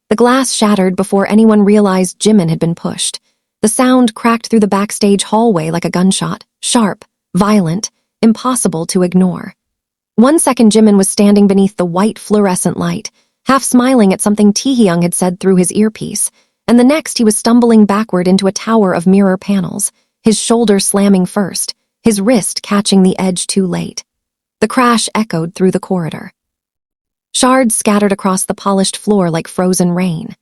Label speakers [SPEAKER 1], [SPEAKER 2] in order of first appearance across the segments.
[SPEAKER 1] The glass shattered before anyone realized Jimin had been pushed. The sound cracked through the backstage hallway like a gunshot, sharp, violent, impossible to ignore. 1 second Jimin was standing beneath the white fluorescent light, half smiling at something Taehyung had said through his earpiece, and the next he was stumbling backward into a tower of mirror panels, his shoulder slamming first, his wrist catching the edge too late. The crash echoed through the corridor. Shards scattered across the polished floor like frozen rain.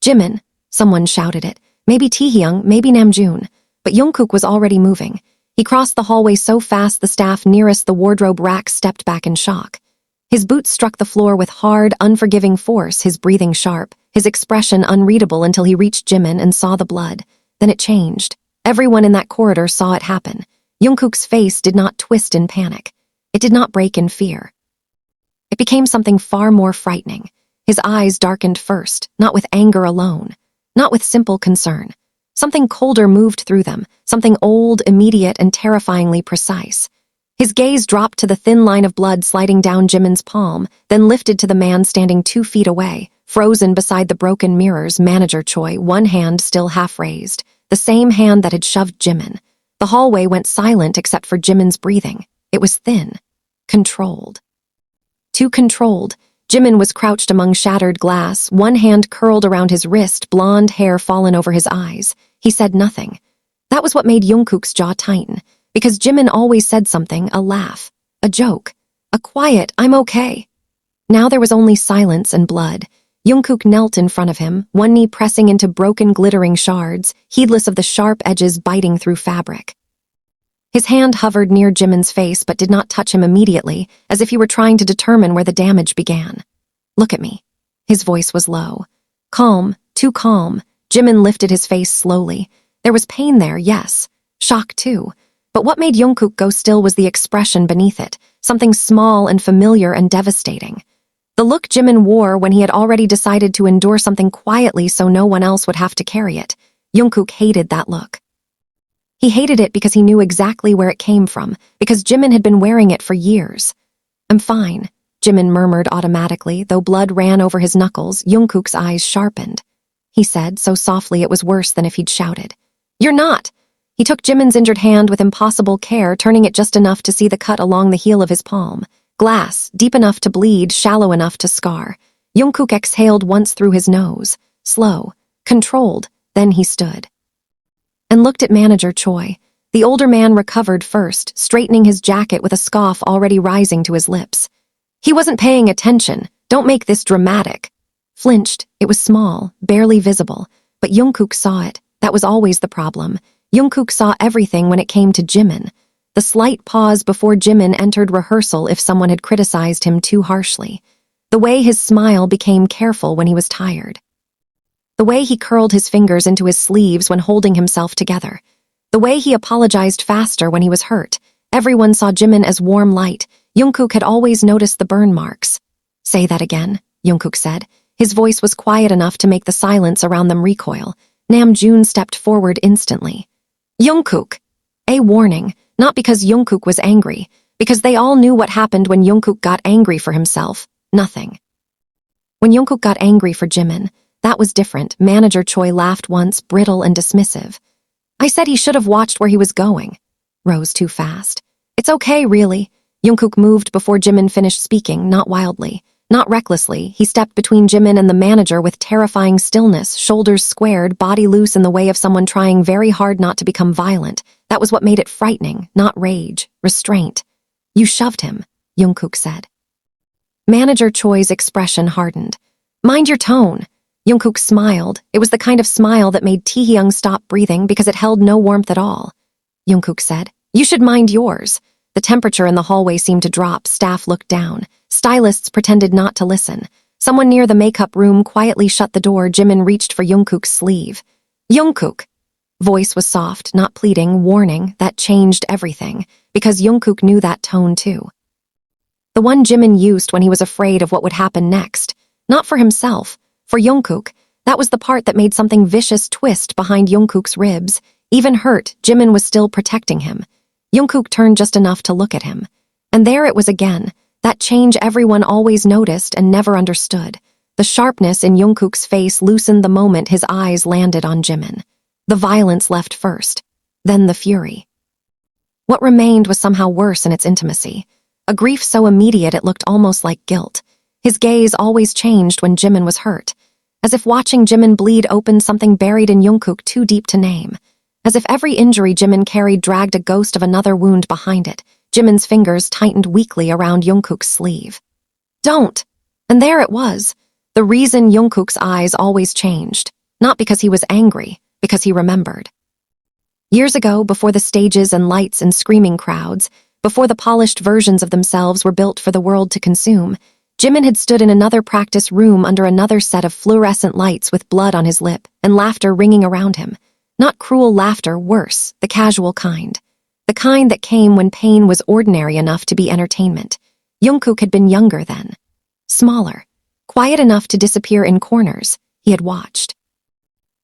[SPEAKER 1] "Jimin," someone shouted it. Maybe Taehyung, maybe Namjoon, but Jungkook was already moving. He crossed the hallway so fast the staff nearest the wardrobe rack stepped back in shock. His boots struck the floor with hard, unforgiving force, his breathing sharp, his expression unreadable until he reached Jimin and saw the blood. Then it changed. Everyone in that corridor saw it happen. Jungkook's face did not twist in panic. It did not break in fear. It became something far more frightening. His eyes darkened first, not with anger alone, not with simple concern. Something colder moved through them, something old, immediate, and terrifyingly precise. His gaze dropped to the thin line of blood sliding down Jimin's palm, then lifted to the man standing 2 feet away, frozen beside the broken mirrors, Manager Choi, one hand still half raised, the same hand that had shoved Jimin. The hallway went silent except for Jimin's breathing. It was thin, controlled. Too controlled. Jimin was crouched among shattered glass, one hand curled around his wrist, blonde hair fallen over his eyes. He said nothing. That was what made Jungkook's jaw tighten, because Jimin always said something, a laugh, a joke, a quiet, "I'm okay." Now there was only silence and blood. Jungkook knelt in front of him, one knee pressing into broken, glittering shards, heedless of the sharp edges biting through fabric. His hand hovered near Jimin's face but did not touch him immediately, as if he were trying to determine where the damage began. "Look at me." His voice was low. Calm, too calm. Jimin lifted his face slowly. There was pain there, yes. Shock, too. But what made Jungkook go still was the expression beneath it, something small and familiar and devastating. The look Jimin wore when he had already decided to endure something quietly so no one else would have to carry it. Jungkook hated that look. He hated it because he knew exactly where it came from, because Jimin had been wearing it for years. "I'm fine," Jimin murmured automatically, though blood ran over his knuckles. Jungkook's eyes sharpened. He said, so softly it was worse than if he'd shouted. "You're not!" He took Jimin's injured hand with impossible care, turning it just enough to see the cut along the heel of his palm. Glass, deep enough to bleed, shallow enough to scar. Jungkook exhaled once through his nose. Slow, controlled, then he stood. And looked at Manager Choi. The older man recovered first, straightening his jacket with a scoff already rising to his lips. "He wasn't paying attention. Don't make this dramatic." Flinched. It was small, barely visible, but Jungkook saw it. That was always the problem. Jungkook saw everything when it came to Jimin. The slight pause before Jimin entered rehearsal if someone had criticized him too harshly. The way his smile became careful when he was tired. The way he curled his fingers into his sleeves when holding himself together. The way he apologized faster when he was hurt. Everyone saw Jimin as warm light. Jungkook had always noticed the burn marks. "Say that again," Jungkook said. His voice was quiet enough to make the silence around them recoil. Namjoon stepped forward instantly. "Jungkook!" A warning, not because Jungkook was angry, because they all knew what happened when Jungkook got angry for himself. Nothing. When Jungkook got angry for Jimin, that was different. Manager Choi laughed once, brittle and dismissive. "I said he should have watched where he was going." Rose too fast. "It's okay, really." Jungkook moved before Jimin finished speaking, not wildly, not recklessly. He stepped between Jimin and the manager with terrifying stillness, shoulders squared, body loose in the way of someone trying very hard not to become violent. That was what made it frightening, not rage, restraint. "You shoved him," Jungkook said. Manager Choi's expression hardened. "Mind your tone." Jungkook smiled. It was the kind of smile that made Taehyung stop breathing because it held no warmth at all. Jungkook said, "You should mind yours." The temperature in the hallway seemed to drop. Staff looked down. Stylists pretended not to listen. Someone near the makeup room quietly shut the door. Jimin reached for Jungkook's sleeve. "Jungkook." Voice was soft, not pleading, warning. That changed everything, because Jungkook knew that tone too. The one Jimin used when he was afraid of what would happen next. Not for himself. For Jungkook, that was the part that made something vicious twist behind Jungkook's ribs. Even hurt, Jimin was still protecting him. Jungkook turned just enough to look at him. And there it was again, that change everyone always noticed and never understood. The sharpness in Jungkook's face loosened the moment his eyes landed on Jimin. The violence left first, then the fury. What remained was somehow worse in its intimacy. A grief so immediate it looked almost like guilt. His gaze always changed when Jimin was hurt, as if watching Jimin bleed opened something buried in Jungkook too deep to name. As if every injury Jimin carried dragged a ghost of another wound behind it. Jimin's fingers tightened weakly around Jungkook's sleeve. "Don't!" And there it was. The reason Jungkook's eyes always changed. Not because he was angry, because he remembered. Years ago, before the stages and lights and screaming crowds, before the polished versions of themselves were built for the world to consume, Jimin had stood in another practice room under another set of fluorescent lights with blood on his lip and laughter ringing around him. Not cruel laughter, worse, the casual kind. The kind that came when pain was ordinary enough to be entertainment. Jungkook had been younger then. Smaller. Quiet enough to disappear in corners. He had watched.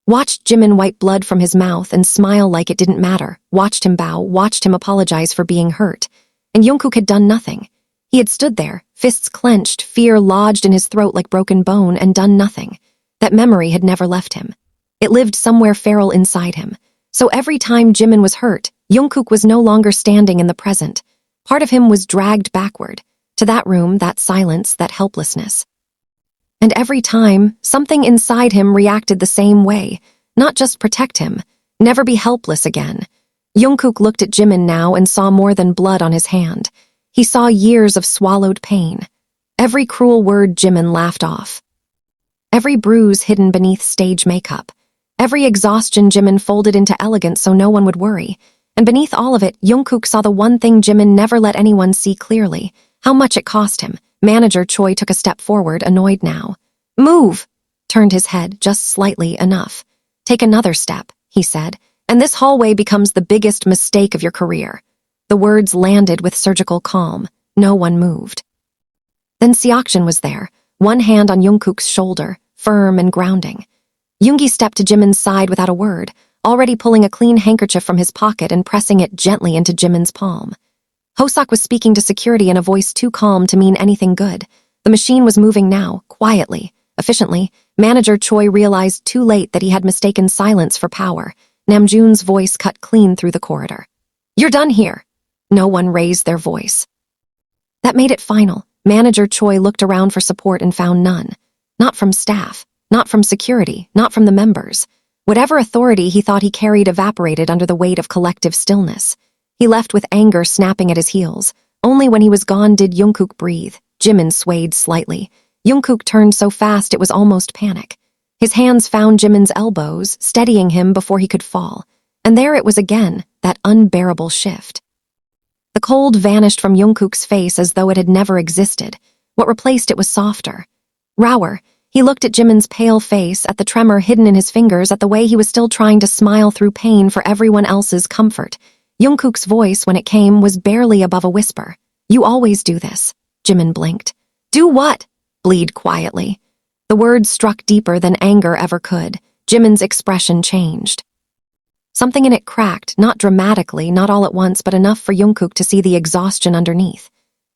[SPEAKER 1] Watched Jimin wipe blood from his mouth and smile like it didn't matter. Watched him bow, watched him apologize for being hurt. And Jungkook had done nothing. He had stood there, fists clenched, fear lodged in his throat like broken bone, and done nothing. That memory had never left him. It lived somewhere feral inside him. So every time Jimin was hurt, Jungkook was no longer standing in the present. Part of him was dragged backward, to that room, that silence, that helplessness. And every time, something inside him reacted the same way. Not just protect him, never be helpless again. Jungkook looked at Jimin now and saw more than blood on his hand. He saw years of swallowed pain. Every cruel word Jimin laughed off. Every bruise hidden beneath stage makeup. Every exhaustion Jimin folded into elegance so no one would worry. And beneath all of it, Jungkook saw the one thing Jimin never let anyone see clearly. How much it cost him. Manager Choi took a step forward, annoyed now. "Move!" Turned his head just slightly enough. "Take another step," he said, "and this hallway becomes the biggest mistake of your career." The words landed with surgical calm. No one moved. Then Seokjin was there, one hand on Jungkook's shoulder, firm and grounding. Yoongi stepped to Jimin's side without a word, already pulling a clean handkerchief from his pocket and pressing it gently into Jimin's palm. Hoseok was speaking to security in a voice too calm to mean anything good. The machine was moving now, quietly, efficiently. Manager Choi realized too late that he had mistaken silence for power. Namjoon's voice cut clean through the corridor. "You're done here." No one raised their voice. That made it final. Manager Choi looked around for support and found none. Not from staff, not from security, not from the members. Whatever authority he thought he carried evaporated under the weight of collective stillness. He left with anger snapping at his heels. Only when he was gone did Jungkook breathe. Jimin swayed slightly. Jungkook turned so fast it was almost panic. His hands found Jimin's elbows, steadying him before he could fall. And there it was again, that unbearable shift. The cold vanished from Jungkook's face as though it had never existed. What replaced it was softer. Rower. He looked at Jimin's pale face, at the tremor hidden in his fingers, at the way he was still trying to smile through pain for everyone else's comfort. Jungkook's voice, when it came, was barely above a whisper. "You always do this." Jimin blinked. "Do what?" Bleed quietly. The words struck deeper than anger ever could. Jimin's expression changed. Something in it cracked, not dramatically, not all at once, but enough for Jungkook to see the exhaustion underneath.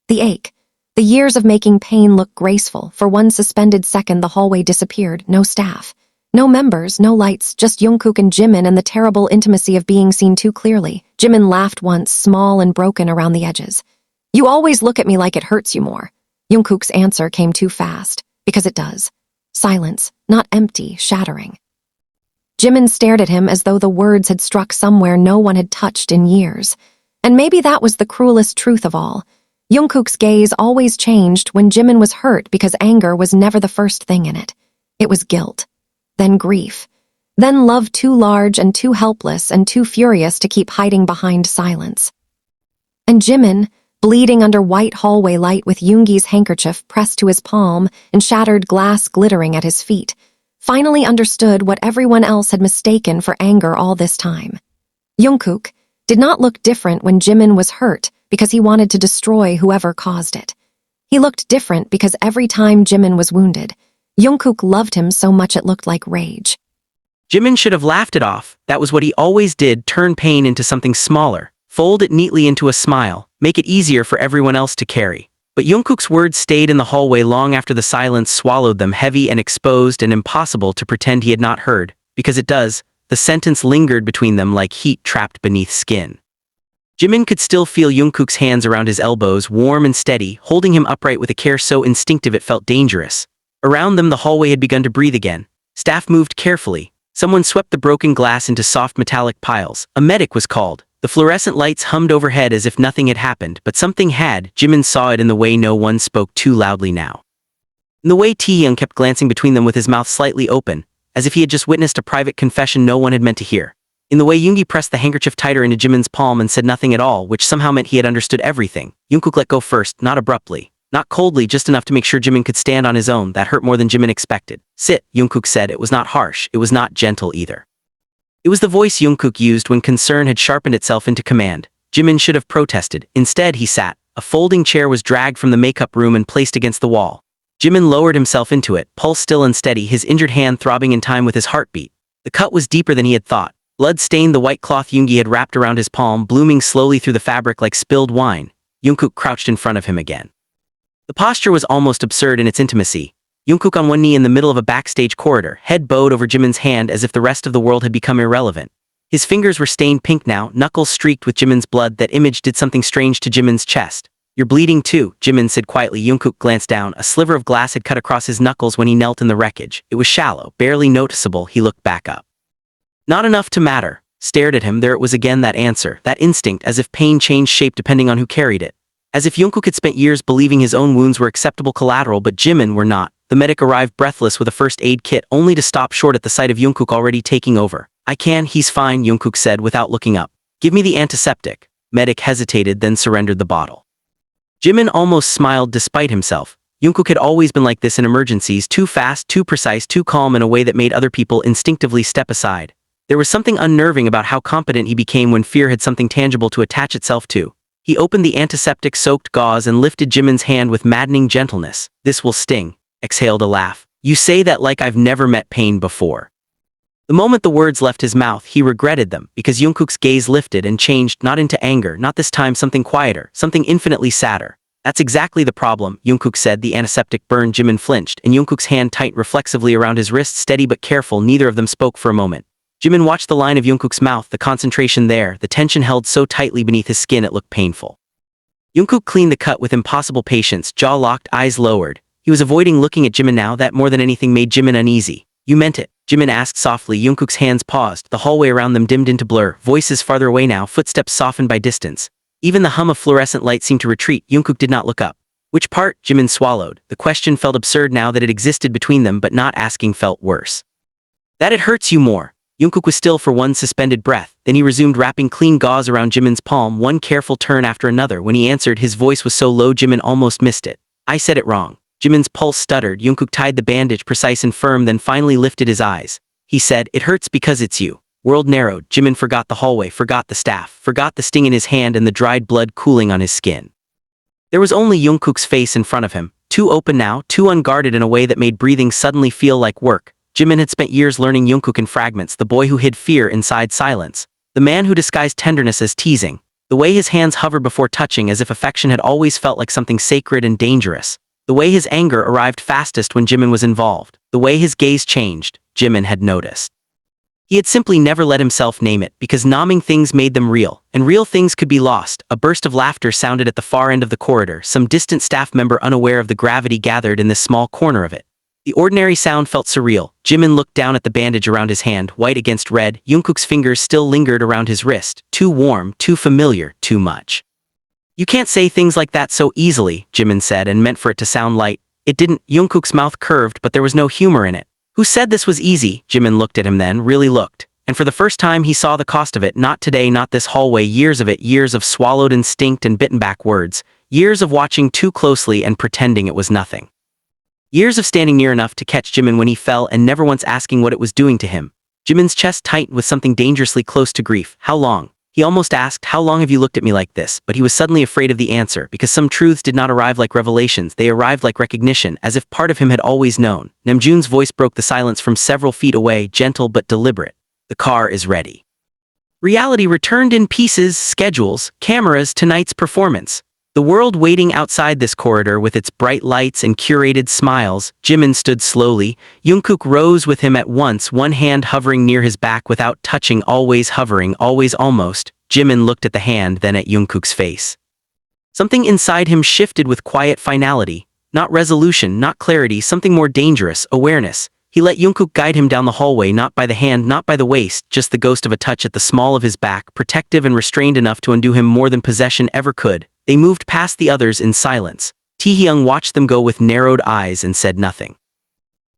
[SPEAKER 1] The ache. The years of making pain look graceful. For one suspended second, the hallway disappeared. No staff. No members, no lights, just Jungkook and Jimin and the terrible intimacy of being seen too clearly. Jimin laughed once, small and broken around the edges. "You always look at me like it hurts you more." Jungkook's answer came too fast. Because it does. Silence, not empty, shattering. Jimin stared at him as though the words had struck somewhere no one had touched in years. And maybe that was the cruelest truth of all. Jungkook's gaze always changed when Jimin was hurt because anger was never the first thing in it. It was guilt. Then grief. Then love too large and too helpless and too furious to keep hiding behind silence. And Jimin, bleeding under white hallway light with Yoongi's handkerchief pressed to his palm and shattered glass glittering at his feet, finally understood what everyone else had mistaken for anger all this time. Jungkook did not look different when Jimin was hurt because he wanted to destroy whoever caused it. He looked different because every time Jimin was wounded, Jungkook loved him so much it looked like rage.
[SPEAKER 2] Jimin should have laughed it off. That was what he always did, turn pain into something smaller, fold it neatly into a smile, make it easier for everyone else to carry. But Jungkook's words stayed in the hallway long after the silence swallowed them, heavy and exposed and impossible to pretend he had not heard, because it does. The sentence lingered between them like heat trapped beneath skin. Jimin could still feel Jungkook's hands around his elbows, warm and steady, holding him upright with a care so instinctive it felt dangerous. Around them the hallway had begun to breathe again. Staff moved carefully. Someone swept the broken glass into soft metallic piles. A medic was called. The fluorescent lights hummed overhead as if nothing had happened, but something had. Jimin saw it in the way no one spoke too loudly now. In the way Taehyung kept glancing between them with his mouth slightly open, as if he had just witnessed a private confession no one had meant to hear. In the way Yoongi pressed the handkerchief tighter into Jimin's palm and said nothing at all, which somehow meant he had understood everything. Jungkook let go first, not abruptly. Not coldly, just enough to make sure Jimin could stand on his own. That hurt more than Jimin expected. Sit, Jungkook said. It was not harsh. It was not gentle either. It was the voice Jungkook used when concern had sharpened itself into command. Jimin should have protested. Instead, he sat. A folding chair was dragged from the makeup room and placed against the wall. Jimin lowered himself into it, pulse still and steady, his injured hand throbbing in time with his heartbeat. The cut was deeper than he had thought. Blood stained the white cloth Yoongi had wrapped around his palm, blooming slowly through the fabric like spilled wine. Jungkook crouched in front of him again. The posture was almost absurd in its intimacy. Jungkook on one knee in the middle of a backstage corridor, head bowed over Jimin's hand as if the rest of the world had become irrelevant. His fingers were stained pink now, knuckles streaked with Jimin's blood. That image did something strange to Jimin's chest. You're bleeding too, Jimin said quietly. Jungkook glanced down. A sliver of glass had cut across his knuckles when he knelt in the wreckage. It was shallow, barely noticeable. He looked back up. Not enough to matter. Stared at him. There it was again, that answer, that instinct, as if pain changed shape depending on who carried it. As if Jungkook had spent years believing his own wounds were acceptable collateral, but Jimin were not. The medic arrived breathless with a first aid kit, only to stop short at the sight of Jungkook already taking over. He's fine, Jungkook said without looking up. Give me the antiseptic. Medic hesitated, then surrendered the bottle. Jimin almost smiled despite himself. Jungkook had always been like this in emergencies, too fast, too precise, too calm in a way that made other people instinctively step aside. There was something unnerving about how competent he became when fear had something tangible to attach itself to. He opened the antiseptic-soaked gauze and lifted Jimin's hand with maddening gentleness. This will sting. Exhaled a laugh. You say that like I've never met pain before. The moment the words left his mouth, he regretted them, because Jungkook's gaze lifted and changed, not into anger, not this time, something quieter, something infinitely sadder. That's exactly the problem, Jungkook said. The antiseptic burned. Jimin flinched, and Jungkook's hand tightened reflexively around his wrist, steady but careful. Neither of them spoke for a moment. Jimin watched the line of Jungkook's mouth, the concentration there, the tension held so tightly beneath his skin it looked painful. Jungkook cleaned the cut with impossible patience, jaw locked, eyes lowered. He was avoiding looking at Jimin now. That more than anything made Jimin uneasy. You meant it? Jimin asked softly. Jungkook's hands paused. The hallway around them dimmed into blur, voices farther away now, footsteps softened by distance. Even the hum of fluorescent light seemed to retreat. Jungkook did not look up. Which part? Jimin swallowed. The question felt absurd now that it existed between them, but not asking felt worse. That it hurts you more. Jungkook was still for one suspended breath, then he resumed wrapping clean gauze around Jimin's palm, one careful turn after another. When he answered, his voice was so low Jimin almost missed it. I said it wrong. Jimin's pulse stuttered. Jungkook tied the bandage precise and firm, then finally lifted his eyes. He said, it hurts because it's you. World narrowed. Jimin forgot the hallway, forgot the staff, forgot the sting in his hand and the dried blood cooling on his skin. There was only Jungkook's face in front of him, too open now, too unguarded in a way that made breathing suddenly feel like work. Jimin had spent years learning Jungkook in fragments, the boy who hid fear inside silence, the man who disguised tenderness as teasing, the way his hands hovered before touching as if affection had always felt like something sacred and dangerous, the way his anger arrived fastest when Jimin was involved, the way his gaze changed. Jimin had noticed. He had simply never let himself name it, because numbing things made them real, and real things could be lost. A burst of laughter sounded at the far end of the corridor, some distant staff member unaware of the gravity gathered in this small corner of it. The ordinary sound felt surreal. Jimin looked down at the bandage around his hand, white against red. Jungkook's fingers still lingered around his wrist. Too warm, too familiar, too much. You can't say things like that so easily, Jimin said, and meant for it to sound light. It didn't. Jungkook's mouth curved, but there was no humor in it. Who said this was easy? Jimin looked at him then, really looked. And for the first time he saw the cost of it. Not today, not this hallway. Years of it, years of swallowed instinct and bitten back words. Years of watching too closely and pretending it was nothing. Years of standing near enough to catch Jimin when he fell and never once asking what it was doing to him. Jimin's chest tightened with something dangerously close to grief. How long? He almost asked, how long have you looked at me like this? But he was suddenly afraid of the answer, because some truths did not arrive like revelations, they arrived like recognition, as if part of him had always known. Namjoon's voice broke the silence from several feet away, gentle but deliberate. The car is ready. Reality returned in pieces, schedules, cameras, tonight's performance. The world waiting outside this corridor with its bright lights and curated smiles. Jimin stood slowly. Jungkook rose with him at once, one hand hovering near his back without touching, always hovering, always almost. Jimin looked at the hand, then at Jungkook's face. Something inside him shifted with quiet finality. Not resolution, not clarity, something more dangerous, awareness. He let Jungkook guide him down the hallway, not by the hand, not by the waist, just the ghost of a touch at the small of his back, protective and restrained enough to undo him more than possession ever could. They moved past the others in silence. Taehyung watched them go with narrowed eyes and said nothing.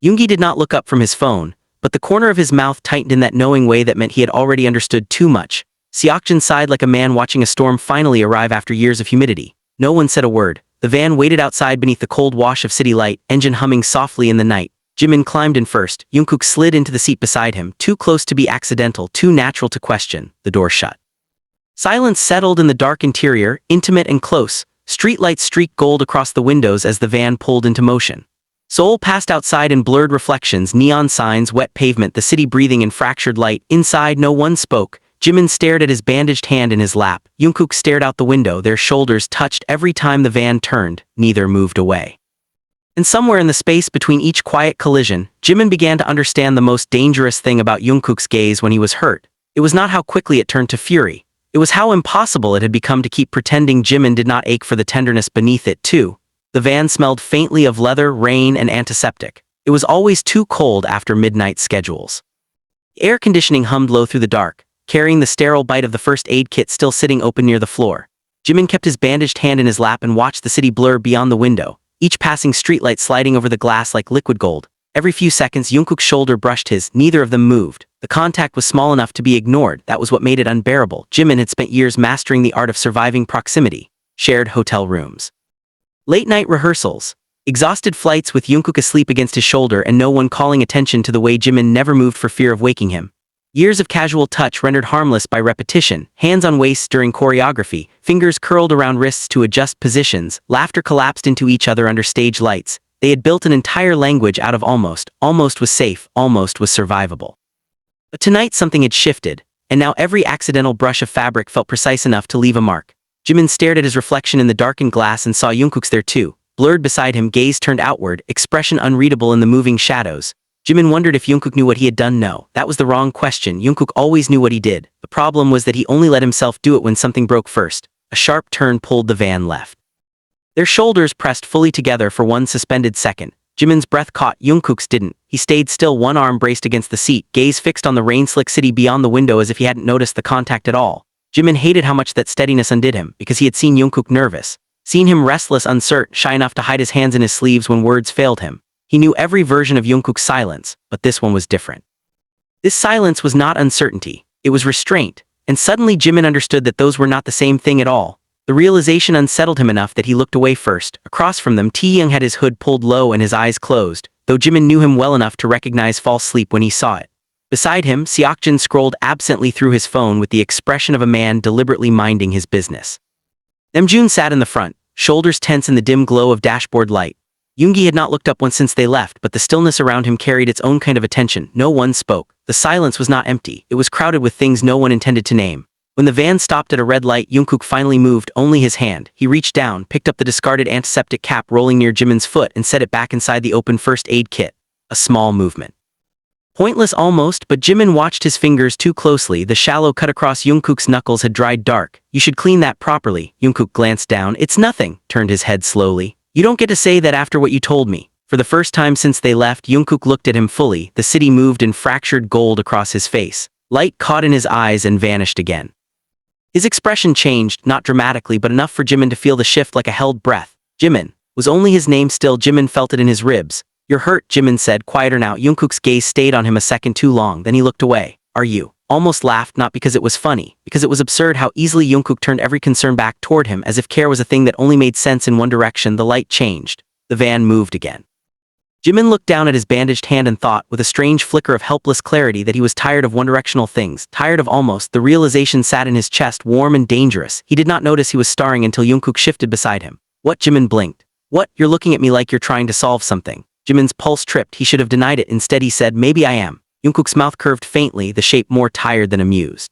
[SPEAKER 2] Yoongi did not look up from his phone, but the corner of his mouth tightened in that knowing way that meant he had already understood too much. Seokjin sighed like a man watching a storm finally arrive after years of humidity. No one said a word. The van waited outside beneath the cold wash of city light, engine humming softly in the night. Jimin climbed in first. Jungkook slid into the seat beside him, too close to be accidental, too natural to question. The door shut. Silence settled in the dark interior, intimate and close. Streetlights streaked gold across the windows as the van pulled into motion. Seoul passed outside in blurred reflections, neon signs, wet pavement, the city breathing in fractured light. Inside, no one spoke. Jimin stared at his bandaged hand in his lap. Jungkook stared out the window, their shoulders touched every time the van turned. Neither moved away. And somewhere in the space between each quiet collision, Jimin began to understand the most dangerous thing about Jungkook's gaze when he was hurt. It was not how quickly it turned to fury. It was how impossible it had become to keep pretending Jimin did not ache for the tenderness beneath it too. The van smelled faintly of leather, rain, and antiseptic. It was always too cold after midnight schedules. Air conditioning hummed low through the dark, carrying the sterile bite of the first aid kit still sitting open near the floor. Jimin kept his bandaged hand in his lap and watched the city blur beyond the window, each passing streetlight sliding over the glass like liquid gold. Every few seconds, Jungkook's shoulder brushed his. Neither of them moved. The contact was small enough to be ignored. That was what made it unbearable. Jimin had spent years mastering the art of surviving proximity. Shared hotel rooms. Late-night rehearsals. Exhausted flights with Jungkook asleep against his shoulder and no one calling attention to the way Jimin never moved for fear of waking him. Years of casual touch rendered harmless by repetition, hands on waists during choreography, fingers curled around wrists to adjust positions, laughter collapsed into each other under stage lights. They had built an entire language out of almost. Almost was safe, almost was survivable. But tonight something had shifted, and now every accidental brush of fabric felt precise enough to leave a mark. Jimin stared at his reflection in the darkened glass and saw Jungkook's there too, blurred beside him, gaze turned outward, expression unreadable in the moving shadows. Jimin wondered if Jungkook knew what he had done. No, that was the wrong question. Jungkook always knew what he did. The problem was that he only let himself do it when something broke first. A sharp turn pulled the van left. Their shoulders pressed fully together for one suspended second. Jimin's breath caught, Jungkook's didn't. He stayed still, one arm braced against the seat, gaze fixed on the rain-slick city beyond the window as if he hadn't noticed the contact at all. Jimin hated how much that steadiness undid him, because he had seen Jungkook nervous. Seen him restless, uncertain, shy enough to hide his hands in his sleeves when words failed him. He knew every version of Jungkook's silence, but this one was different. This silence was not uncertainty, it was restraint, and suddenly Jimin understood that those were not the same thing at all. The realization unsettled him enough that he looked away first. Across from them, Taehyung had his hood pulled low and his eyes closed, though Jimin knew him well enough to recognize false sleep when he saw it. Beside him, Seokjin scrolled absently through his phone with the expression of a man deliberately minding his business. Namjoon sat in the front, shoulders tense in the dim glow of dashboard light. Yoongi had not looked up once since they left, but the stillness around him carried its own kind of attention. No one spoke. The silence was not empty, it was crowded with things no one intended to name. When the van stopped at a red light, Jungkook finally moved, only his hand. He reached down, picked up the discarded antiseptic cap rolling near Jimin's foot and set it back inside the open first aid kit. A small movement. Pointless almost, but Jimin watched his fingers too closely. The shallow cut across Jungkook's knuckles had dried dark. You should clean that properly. Jungkook glanced down. It's nothing, turned his head slowly. You don't get to say that after what you told me. For the first time since they left, Jungkook looked at him fully. The city moved in fractured gold across his face. Light caught in his eyes and vanished again. His expression changed, not dramatically but enough for Jimin to feel the shift like a held breath. Jimin. Was only his name still? Jimin felt it in his ribs. You're hurt, Jimin said, quieter now. Jungkook's gaze stayed on him a second too long, then he looked away. Are you? Almost laughed, not because it was funny, because it was absurd how easily Jungkook turned every concern back toward him, as if care was a thing that only made sense in one direction. The light changed. The van moved again. Jimin looked down at his bandaged hand and thought, with a strange flicker of helpless clarity, that he was tired of one-directional things, tired of almost. The realization sat in his chest, warm and dangerous. He did not notice he was starring until Jungkook shifted beside him. What? Jimin blinked. What? You're looking at me like you're trying to solve something. Jimin's pulse tripped. He should have denied it. Instead he said, maybe I am. Jungkook's mouth curved faintly, the shape more tired than amused.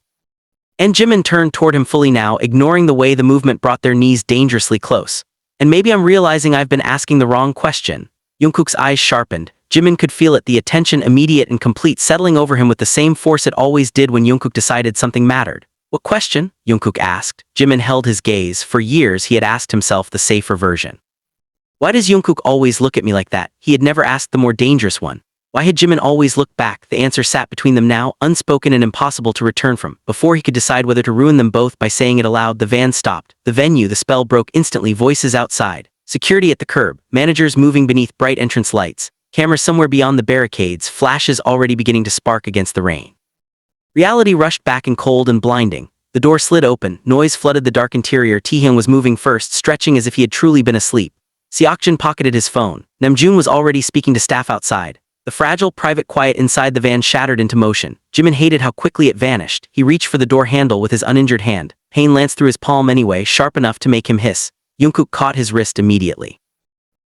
[SPEAKER 2] And Jimin turned toward him fully now, ignoring the way the movement brought their knees dangerously close. And maybe I'm realizing I've been asking the wrong question. Jungkook's eyes sharpened. Jimin could feel it, the attention immediate and complete, settling over him with the same force it always did when Jungkook decided something mattered. What question? Jungkook asked. Jimin held his gaze. For years he had asked himself the safer version. Why does Jungkook always look at me like that? He had never asked the more dangerous one. Why had Jimin always looked back? The answer sat between them now, unspoken and impossible to return from. Before he could decide whether to ruin them both by saying it aloud, the van stopped. The venue, the spell broke instantly, voices outside. Security at the curb, managers moving beneath bright entrance lights, cameras somewhere beyond the barricades, flashes already beginning to spark against the rain. Reality rushed back in cold and blinding. The door slid open, noise flooded the dark interior. Taehyung was moving first, stretching as if he had truly been asleep. Seokjin pocketed his phone. Namjoon was already speaking to staff outside. The fragile, private quiet inside the van shattered into motion. Jimin hated how quickly it vanished. He reached for the door handle with his uninjured hand. Pain lanced through his palm anyway, sharp enough to make him hiss. Jungkook caught his wrist immediately.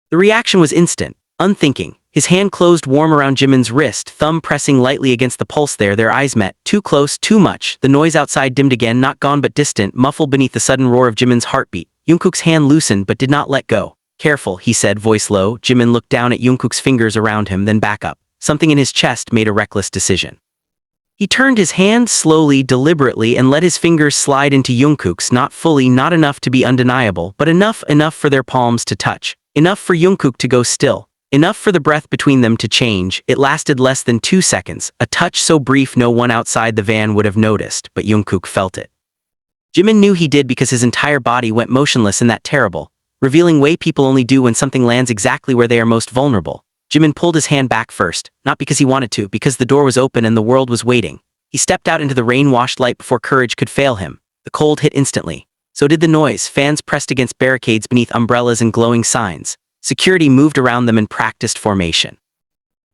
[SPEAKER 2] The reaction was instant, unthinking. His hand closed warm around Jimin's wrist, thumb pressing lightly against the pulse there. Their eyes met. Too close, too much. The noise outside dimmed again, not gone but distant, muffled beneath the sudden roar of Jimin's heartbeat. Jungkook's hand loosened but did not let go. Careful, he said, voice low. Jimin looked down at Jungkook's fingers around him, then back up. Something in his chest made a reckless decision. He turned his hand slowly, deliberately, and let his fingers slide into Jungkook's, not fully, not enough to be undeniable, but enough for their palms to touch. Enough for Jungkook to go still. Enough for the breath between them to change. It lasted less than 2 seconds, a touch so brief no one outside the van would have noticed, but Jungkook felt it. Jimin knew he did because his entire body went motionless in that terrible, revealing way people only do when something lands exactly where they are most vulnerable. Jimin pulled his hand back first, not because he wanted to, because the door was open and the world was waiting. He stepped out into the rain-washed light before courage could fail him. The cold hit instantly. So did the noise. Fans pressed against barricades beneath umbrellas and glowing signs. Security moved around them in practiced formation.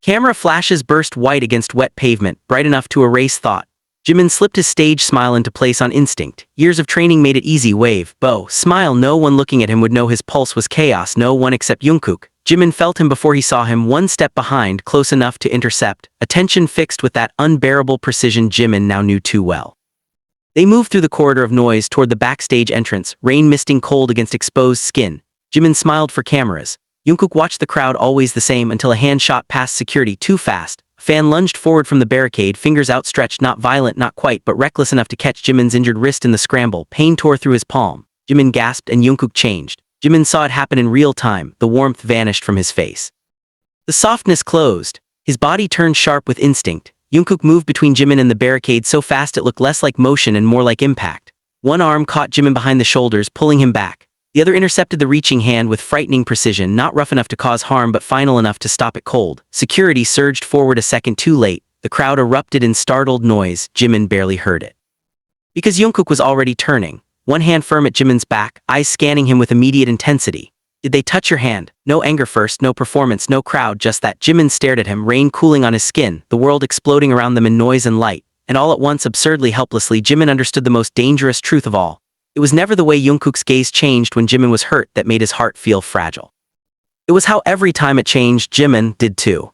[SPEAKER 2] Camera flashes burst white against wet pavement, bright enough to erase thought. Jimin slipped his stage smile into place on instinct. Years of training made it easy. Wave, bow, smile. No one looking at him would know his pulse was chaos. No one except Jungkook. Jimin felt him before he saw him, one step behind, close enough to intercept, attention fixed with that unbearable precision Jimin now knew too well. They moved through the corridor of noise toward the backstage entrance, rain misting cold against exposed skin. Jimin smiled for cameras. Jungkook watched the crowd, always the same, until a hand shot past security too fast. A fan lunged forward from the barricade, fingers outstretched, not violent, not quite, but reckless enough to catch Jimin's injured wrist in the scramble. Pain tore through his palm. Jimin gasped and Jungkook changed. Jimin saw it happen in real time. The warmth vanished from his face. The softness closed. His body turned sharp with instinct. Jungkook moved between Jimin and the barricade so fast it looked less like motion and more like impact. One arm caught Jimin behind the shoulders, pulling him back. The other intercepted the reaching hand with frightening precision, not rough enough to cause harm but final enough to stop it cold. Security surged forward a second too late. The crowd erupted in startled noise. Jimin barely heard it. Because Jungkook was already turning. One hand firm at Jimin's back, eyes scanning him with immediate intensity. Did they touch your hand? No anger first, no performance, no crowd, just that. Jimin stared at him, rain cooling on his skin, the world exploding around them in noise and light. And all at once, absurdly helplessly, Jimin understood the most dangerous truth of all. It was never the way Jungkook's gaze changed when Jimin was hurt that made his heart feel fragile. It was how every time it changed, Jimin did too.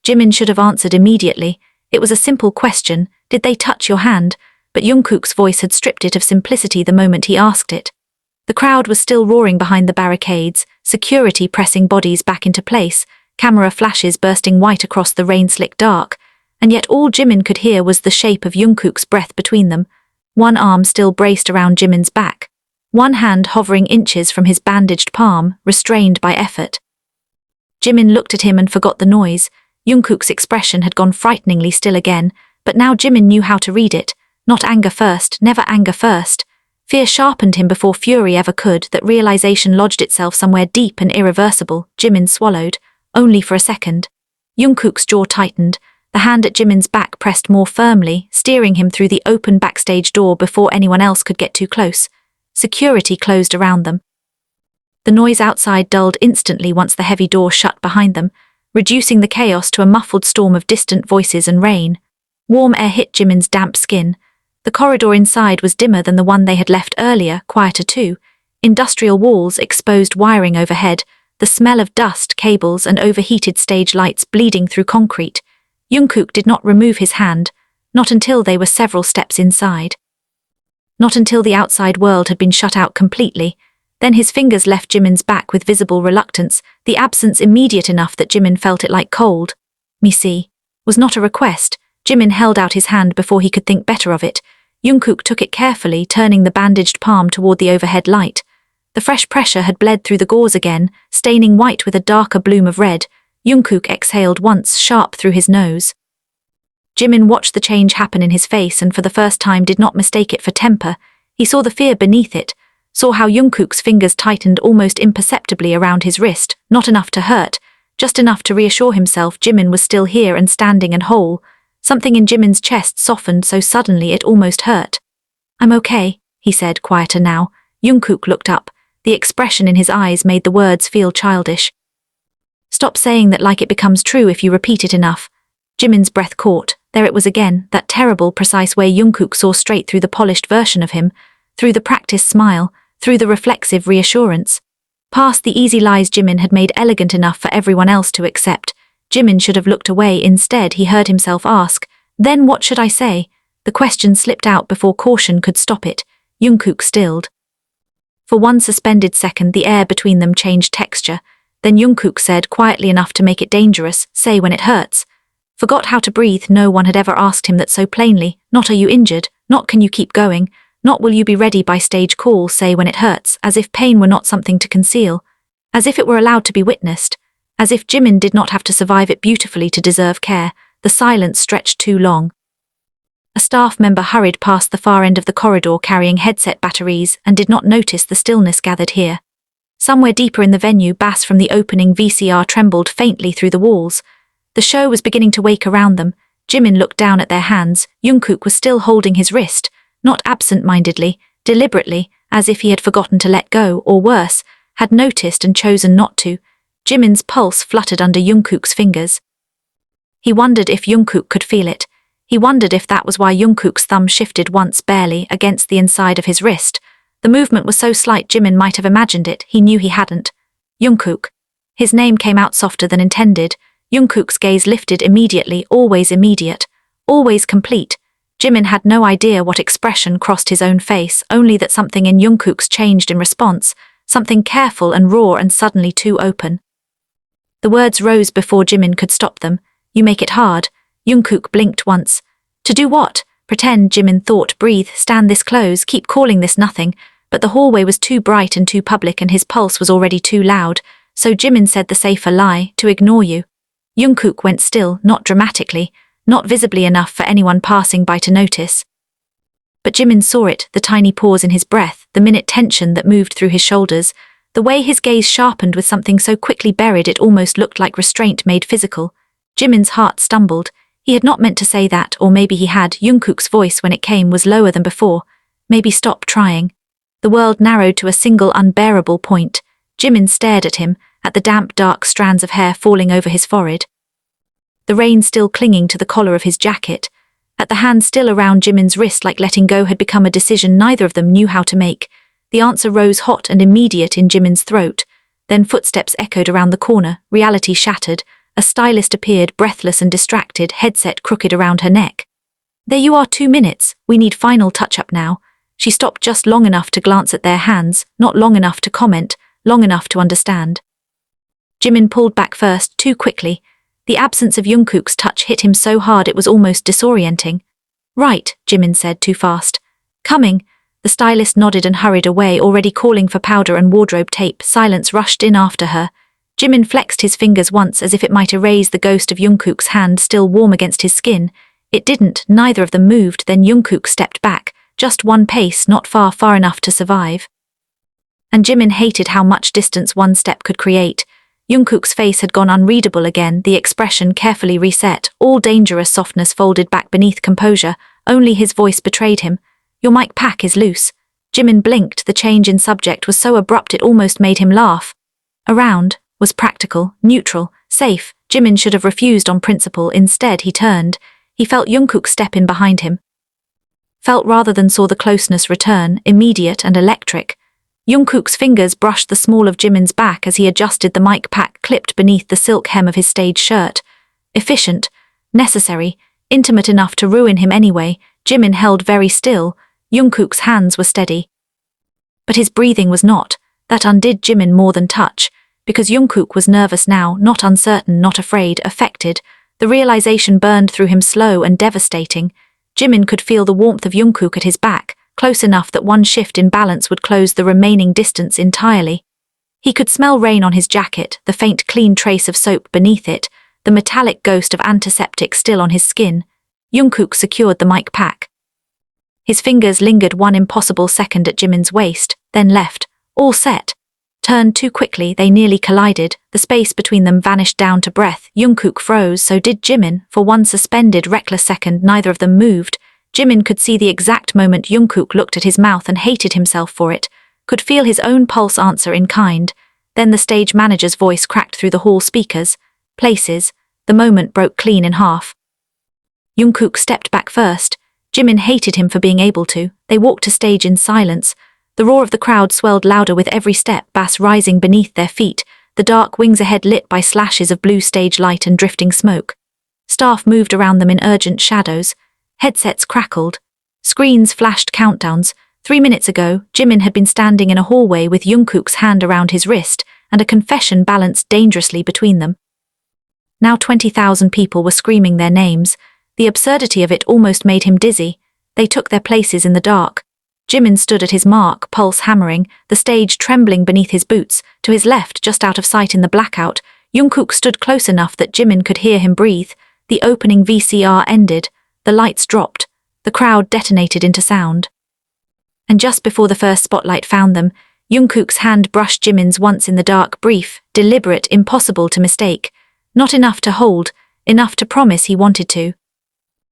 [SPEAKER 3] Jimin should have answered immediately. It was a simple question. Did they touch your hand? But Jungkook's voice had stripped it of simplicity the moment he asked it. The crowd was still roaring behind the barricades, security pressing bodies back into place, camera flashes bursting white across the rain-slick dark, and yet all Jimin could hear was the shape of Jungkook's breath between them, one arm still braced around Jimin's back, one hand hovering inches from his bandaged palm, restrained by effort. Jimin looked at him and forgot the noise. Jungkook's expression had gone frighteningly still again, but now Jimin knew how to read it. Not anger first, never anger first. Fear sharpened him before fury ever could. That realization lodged itself somewhere deep and irreversible. Jimin swallowed, only for a second. Jungkook's jaw tightened, the hand at Jimin's back pressed more firmly, steering him through the open backstage door before anyone else could get too close. Security closed around them. The noise outside dulled instantly once the heavy door shut behind them, reducing the chaos to a muffled storm of distant voices and rain. Warm air hit Jimin's damp skin. The corridor inside was dimmer than the one they had left earlier, quieter too. Industrial walls, exposed wiring overhead, the smell of dust, cables and overheated stage lights bleeding through concrete. Jungkook did not remove his hand, not until they were several steps inside. Not until the outside world had been shut out completely. Then his fingers left Jimin's back with visible reluctance, the absence immediate enough that Jimin felt it like cold. "Me see," was not a request. Jimin held out his hand before he could think better of it. Jungkook took it carefully, turning the bandaged palm toward the overhead light. The fresh pressure had bled through the gauze again, staining white with a darker bloom of red. Jungkook exhaled once, sharp through his nose. Jimin watched the change happen in his face and for the first time did not mistake it for temper. He saw the fear beneath it, saw how Jungkook's fingers tightened almost imperceptibly around his wrist, not enough to hurt, just enough to reassure himself Jimin was still here and standing and whole. Something in Jimin's chest softened so suddenly it almost hurt. "I'm okay," he said, quieter now. Jungkook looked up. The expression in his eyes made the words feel childish. "Stop saying that like it becomes true if you repeat it enough." Jimin's breath caught. There it was again, that terrible, precise way Jungkook saw straight through the polished version of him, through the practiced smile, through the reflexive reassurance. Past the easy lies Jimin had made elegant enough for everyone else to accept. Jimin should have looked away. Instead, he heard himself ask, "Then what should I say?" The question slipped out before caution could stop it. Jungkook stilled. For one suspended second, the air between them changed texture. Then Jungkook said, quietly enough to make it dangerous, "Say when it hurts." Forgot how to breathe. No one had ever asked him that so plainly. Not "Are you injured?" Not "Can you keep going?" Not "Will you be ready by stage call?" Say when it hurts, as if pain were not something to conceal. As if it were allowed to be witnessed. As if Jimin did not have to survive it beautifully to deserve care. The silence stretched too long. A staff member hurried past the far end of the corridor carrying headset batteries and did not notice the stillness gathered here. Somewhere deeper in the venue, bass from the opening VCR trembled faintly through the walls. The show was beginning to wake around them. Jimin looked down at their hands. Jungkook was still holding his wrist, not absent-mindedly, deliberately, as if he had forgotten to let go, or worse, had noticed and chosen not to. Jimin's pulse fluttered under Jungkook's fingers. He wondered if Jungkook could feel it. He wondered if that was why Jungkook's thumb shifted once barely against the inside of his wrist. The movement was so slight Jimin might have imagined it. He knew he hadn't. Jungkook. His name came out softer than intended. Jungkook's gaze lifted immediately, always immediate, always complete. Jimin had no idea what expression crossed his own face, only that something in Jungkook's changed in response, something careful and raw and suddenly too open. The words rose before Jimin could stop them. "You make it hard." Jungkook blinked once. "To do what?" "Pretend," Jimin thought. "Breathe, stand this close, keep calling this nothing." But the hallway was too bright and too public and his pulse was already too loud, so Jimin said the safer lie, "To ignore you." Jungkook went still, not dramatically, not visibly enough for anyone passing by to notice. But Jimin saw it, the tiny pause in his breath, the minute tension that moved through his shoulders, the way his gaze sharpened with something so quickly buried it almost looked like restraint made physical. Jimin's heart stumbled. He had not meant to say that, or maybe he had. Jungkook's voice when it came was lower than before. "Maybe stop trying." The world narrowed to a single unbearable point. Jimin stared at him, at the damp, dark strands of hair falling over his forehead. The rain still clinging to the collar of his jacket. At the hand still around Jimin's wrist like letting go had become a decision neither of them knew how to make. The answer rose hot and immediate in Jimin's throat. Then footsteps echoed around the corner, reality shattered. A stylist appeared, breathless and distracted, headset crooked around her neck. "There you are, 2 minutes. We need final touch-up now." She stopped just long enough to glance at their hands, not long enough to comment, long enough to understand. Jimin pulled back first, too quickly. The absence of Jungkook's touch hit him so hard it was almost disorienting. "Right," Jimin said, too fast. "Coming." The stylist nodded and hurried away, already calling for powder and wardrobe tape. Silence rushed in after her. Jimin flexed his fingers once as if it might erase the ghost of Jungkook's hand still warm against his skin. It didn't, neither of them moved. Then Jungkook stepped back, just one pace, not far enough to survive. And Jimin hated how much distance one step could create. Jungkook's face had gone unreadable again, the expression carefully reset, all dangerous softness folded back beneath composure. Only his voice betrayed him. "Your mic pack is loose." Jimin blinked. The change in subject was so abrupt it almost made him laugh. Around was practical, neutral, safe. Jimin should have refused on principle. Instead, he turned. He felt Jungkook step in behind him. Felt rather than saw the closeness return, immediate and electric. Jungkook's fingers brushed the small of Jimin's back as he adjusted the mic pack clipped beneath the silk hem of his stage shirt. Efficient, necessary, intimate enough to ruin him anyway. Jimin held very still. Jungkook's hands were steady. But his breathing was not. That undid Jimin more than touch, because Jungkook was nervous now, not uncertain, not afraid, affected. The realization burned through him slow and devastating. Jimin could feel the warmth of Jungkook at his back, close enough that one shift in balance would close the remaining distance entirely. He could smell rain on his jacket, the faint clean trace of soap beneath it, the metallic ghost of antiseptic still on his skin. Jungkook secured the mic pack. His fingers lingered one impossible second at Jimin's waist, then left, all set. Turned too quickly, they nearly collided, the space between them vanished down to breath. Jungkook froze, so did Jimin. For one suspended, reckless second, neither of them moved. Jimin could see the exact moment Jungkook looked at his mouth and hated himself for it, could feel his own pulse answer in kind. Then the stage manager's voice cracked through the hall speakers. Places. The moment broke clean in half. Jungkook stepped back first. Jimin hated him for being able to. They walked to stage in silence. The roar of the crowd swelled louder with every step, bass rising beneath their feet, the dark wings ahead lit by slashes of blue stage light and drifting smoke. Staff moved around them in urgent shadows. Headsets crackled. Screens flashed countdowns. 3 minutes ago, Jimin had been standing in a hallway with Jungkook's hand around his wrist and a confession balanced dangerously between them. Now 20,000 people were screaming their names. The absurdity of it almost made him dizzy. They took their places in the dark. Jimin stood at his mark, pulse hammering, the stage trembling beneath his boots. To his left, just out of sight in the blackout, Jungkook stood close enough that Jimin could hear him breathe. The opening VCR ended. The lights dropped. The crowd detonated into sound. And just before the first spotlight found them, Jungkook's hand brushed Jimin's once in the dark, brief, deliberate, impossible to mistake. Not enough to hold, enough to promise he wanted to.